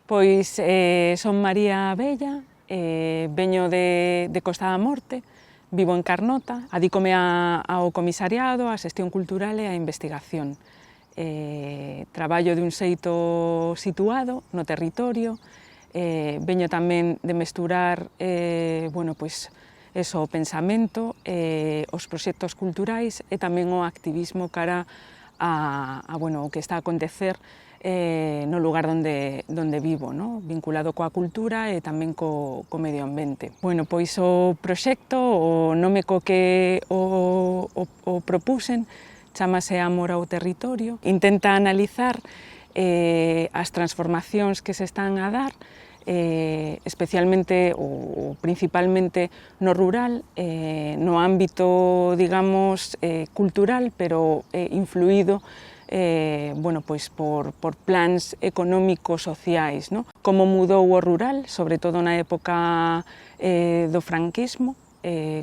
Pois son María Abella, veño de Costa da Morte, vivo en Carnota, adícome ao comisariado, á xestión cultural e á investigación. Traballo dun xeito situado no territorio, veño tamén de mesturar o pensamento, os proxectos culturais e tamén o activismo cara o que está a acontecer no lugar onde vivo, no? Vinculado coa cultura e tamén co medio ambiente. Bueno, pois o proxecto, o nome co que o propuxen, chamase Amor ao Territorio. Intenta analizar as transformacións que se están a dar, especialmente ou principalmente no rural, no ámbito, digamos, cultural, pero influído por plans económicos sociais, no? Como mudou o rural, sobre todo na época do franquismo,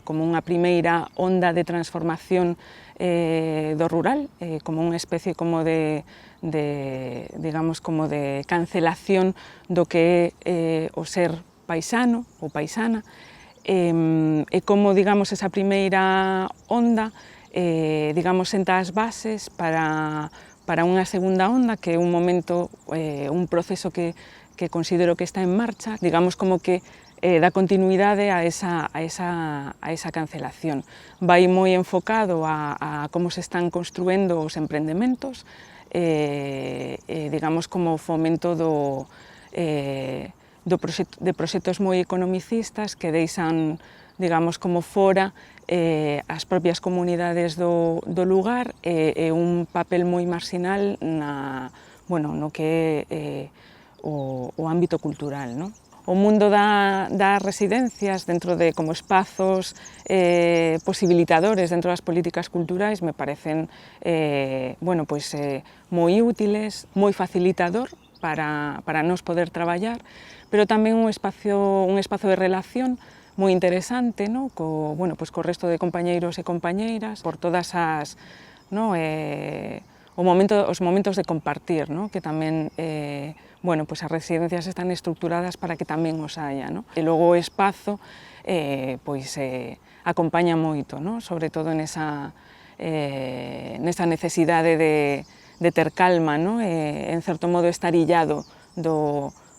como unha primeira onda de transformación do rural, como unha especie como de cancelación do que é o ser paisano ou paisana, e como, digamos, esa primeira onda senta as bases para unha segunda onda, que é un momento, un proceso que considero que está en marcha, digamos como que dá continuidade a esa cancelación. Vai moi enfocado a como se están construendo os emprendementos, digamos como fomento de proxectos moi economicistas que deixan, digamos, como fora as propias comunidades do lugar e un papel moi marxinal no que é o ámbito cultural, no? O mundo das residencias dentro de como espazos posibilitadores dentro das políticas culturais me parecen moi útiles, moi facilitador para nós poder traballar, pero tamén un espazo de relación moi interesante, no? Co resto de compañeiros e compañeiras, por todas os momentos de compartir, no? Que tamén as residencias están estructuradas para que tamén os haya, no? E logo o espazo acompaña moito, no? Sobre todo nesa necesidade de ter calma, no? En certo modo estar illado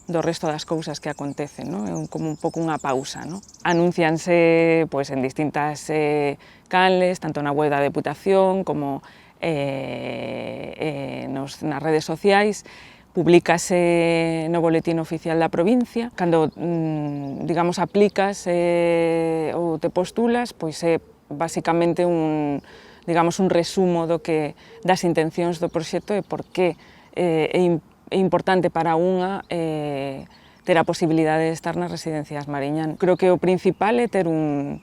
do resto das cousas que acontecen, no? É como un pouco unha pausa, no? Anúncianse en distintas canles, tanto na web da Deputación como nas redes sociais, publícase no boletín oficial da provincia. Cando, digamos, aplicas ou te postulas, pois é basicamente un resumo das intencións do proxecto e por que é importante para unha ter a posibilidade de estar nas residencias Mariñán. Creo que o principal é ter un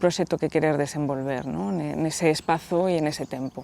proxecto que querer desenvolver, no? Nese espazo e nese tempo.